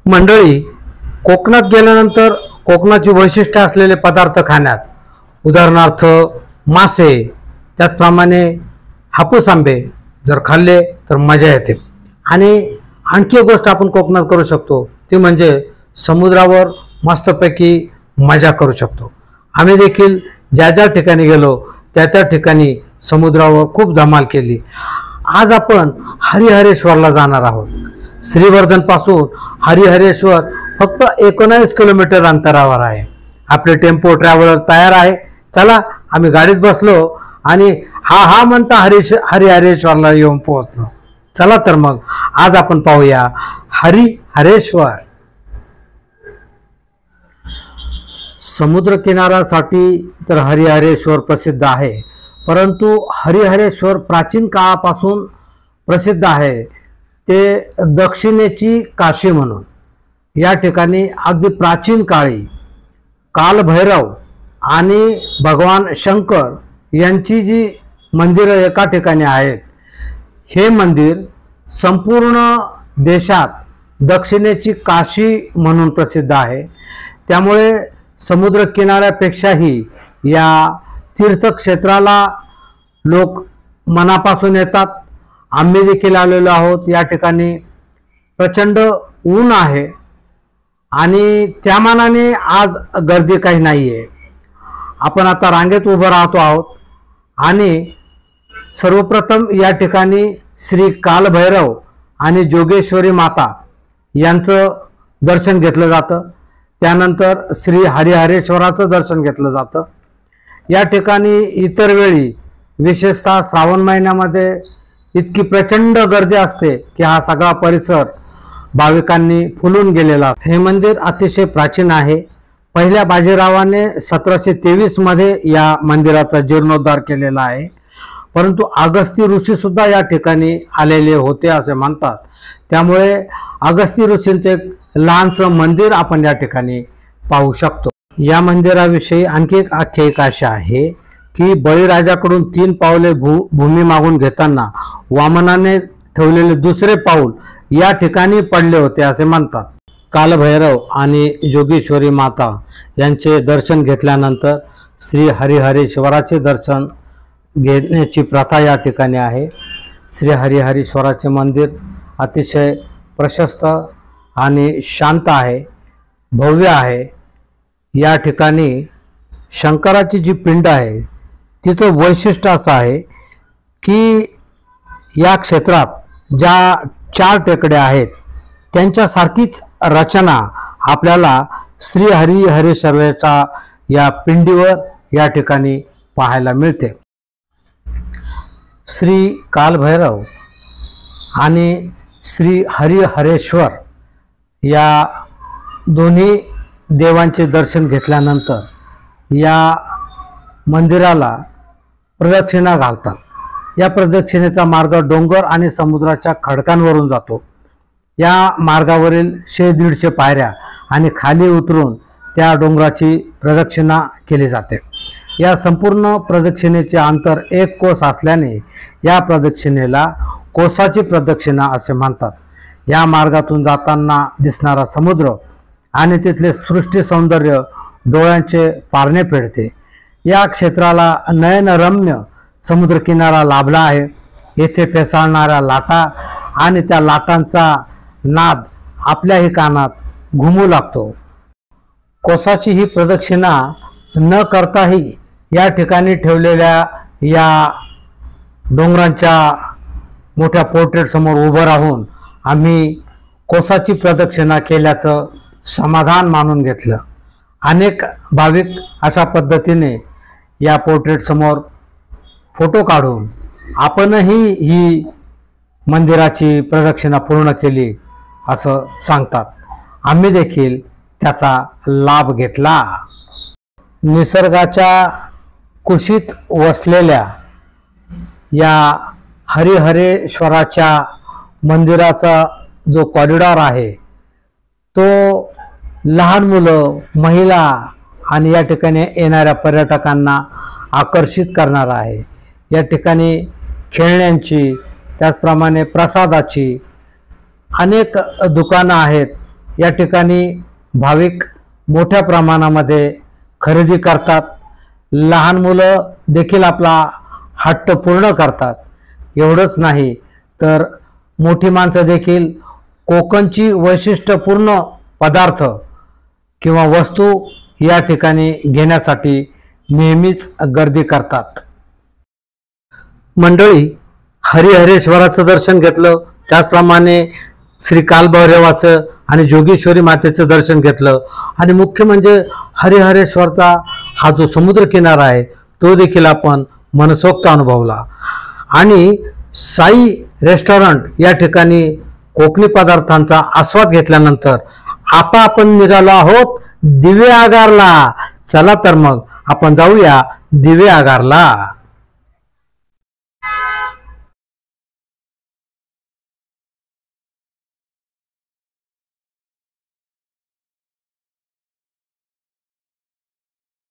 मंडळी, कोकणात गेल्यानंतर कोकणाची वैशिष्ट्य असलेले पदार्थ खाण्यात, उदाहरणार्थ मासे, त्याचप्रमाणे हापूस आंबे जर खाल्ले तर मजा येते। आणि आणखी एक गोष्ट आपण कोकणात करू शकतो ती म्हणजे समुद्रावर मस्तपैकी मजा करू शकतो। आम्ही देखील ज्या ज्या ठिकाणी गेलो त्या त्या ठिकाणी समुद्रावर खूप धमाल केली। आज आपण हरिहरेश्वरला जाणार आहोत। श्रीवर्धन पासून हरिहरेश्वर फक्त 19 किलोमीटर अंतरावर आहे। आपले टेम्पो ट्रॅव्हलर तयार आहे। चला, आम्ही गाडीत बसलो आणि हा म्हणता हरिहरेश्वरला येऊन पोहोचलो। चला तर मग आज आपण पाहूया हरिहरेश्वर। समुद्र किनाऱ्यासाठी तर हरिहरेश्वर प्रसिद्ध आहे, परंतु हरिहरेश्वर प्राचीन काळापासून प्रसिद्ध आहे। ते दक्षिणेची काशी म्हणून या ठिकाणी अगदी प्राचीन काळी कालभैरव आणि भगवान शंकर यांची जी मंदिरं एका ठिकाणी आहेत, हे मंदिर संपूर्ण देशात दक्षिणेची काशी म्हणून प्रसिद्ध आहे। त्यामुळे समुद्र किनाऱ्यापेक्षाही या तीर्थक्षेत्राला लोक मनापासून येतात। आम्ही देखील आलेलो आहोत। या ठिकाणी प्रचंड ऊन आहे आणि त्या मानाने आज गर्दी काही नाही आहे। आपण आता रांगेत उभं राहतो आहोत आणि सर्वप्रथम या ठिकाणी श्री कालभैरव आणि जोगेश्वरी माता यांचं दर्शन घेतलं जातं। त्यानंतर श्री हरिहरेश्वराचं दर्शन घेतलं जातं। या ठिकाणी इतर वेळी विशेषतः श्रावण महिन्यामध्ये इतकी प्रचंड गर्दी असते की हा सगळा परिसर भाविकांनी फुलून गेलेला। हे मंदिर अतिशय प्राचीन आहे। पहिल्या बाजीरावाने 1723 मध्ये या मंदिराचा जीर्णोद्धार केलेला आहे, परंतु अगस्ती ऋषी सुद्धा या ठिकाणी आलेले होते असे म्हणतात। त्यामुळे अगस्ती ऋषींचे एक लहानसं मंदिर आपण या ठिकाणी पाहू शकतो। या मंदिराविषयी आणखी एक आख्यायिका अशी आहे की बळीराजाकडून 3 पावले भूमी मागून घेताना वामनाने ठेवलेले दुसरे पाऊल या ठिकाणी पडले होते असे म्हणतात। कालभैरव आणि जोगेश्वरी माता यांचे दर्शन घेतल्यानंतर श्री हरिहरेश्वराचे दर्शन घेण्याची प्रथा या ठिकाणी आहे। श्री हरिहरेश्वराचे मंदिर अतिशय प्रशस्त आणि शांत आहे, भव्य आहे। या ठिकाणी शंकराची जी पिंड आहे तिचं वैशिष्ट्य असं आहे की या क्षेत्रात ज्या 4 टेकड्या आहेत त्यांच्यासारखीच रचना आपल्याला श्री हरिहरेश्वराच्या या पिंडीवर या ठिकाणी पाहायला मिळते। श्री कालभैरव आणि श्री हरिहरेश्वर या दोन्ही देवांचे दर्शन घेतल्यानंतर या मंदिराला प्रदक्षिणा घालतात। या प्रदक्षिणेचा मार्ग डोंगर आणि समुद्राच्या खडकांवरून जातो। या मार्गावरील 100-150 पायऱ्या आणि खाली उतरून त्या डोंगराची प्रदक्षिणा केली जाते। या संपूर्ण प्रदक्षिणेचे अंतर 1 कोस असल्याने या प्रदक्षिणेला कोसाची प्रदक्षिणा असे म्हणतात। या मार्गातून जाताना दिसणारा समुद्र आणि तिथले सृष्टी सौंदर्य डोळ्यांचे पारणे फेडते। या क्षेत्राला नयनरम्य समुद्रकिनारा लाभला आहे। येथे फेसाळणाऱ्या लाटा आणि त्या लाटांचा नाद आपल्याही कानात घुमू लागतो। कोसाची ही प्रदक्षिणा न करताही या ठिकाणी ठेवलेल्या या डोंगरांच्या मोठ्या पोर्ट्रेट समोर उभं राहून आम्ही कोसाची प्रदक्षिणा केल्याचं समाधान मानून घेतलं। अनेक भाविक अशा पद्धतीने या पोर्ट्रेट समोर फोटो काढून आपणही ही मंदिराची प्रदक्षिणा पूर्ण केली असं सांगतात। आम्ही देखील त्याचा लाभ घेतला। निसर्गाच्या कुशीत वसलेल्या या हरिहरेश्वराच्या मंदिराचा जो कॉरिडॉर आहे तो लहान मुलं, महिला आणि या ठिकाणी येणाऱ्या पर्यटकांना आकर्षित करणारा आहे। या ठिकाणी खेळण्यांची, त्याचप्रमाणे प्रसादाची अनेक दुकानं आहेत या ठिकाणी भाविक मोठ्या प्रमाणामध्ये खरेदी करतात. लहान मुलं देखील आपला हट्ट पूर्ण करतात. एवढंच नाही तर मोठी माणसं देखील कोकणची वैशिष्ट्यपूर्ण पदार्थ किंवा वस्तू या ठिकाणी घेण्यासाठी नेहमीच गर्दी करतात. मंडळी, हरिहरेश्वराचं दर्शन घेतलं, त्याचप्रमाणे श्री कालभैरवाचं आणि जोगेश्वरी मातेचं दर्शन घेतलं आणि मुख्य म्हणजे हरिहरेश्वरचा हा जो समुद्रकिनारा आहे तो देखील आपण मनसोक्त अनुभवला. आणि साई रेस्टॉरंट या ठिकाणी कोकणी पदार्थांचा आस्वाद घेतल्यानंतर आता आपण निघालो आहोत दिवे आगारला. चला तर मग आपण जाऊया दिवे आगारला.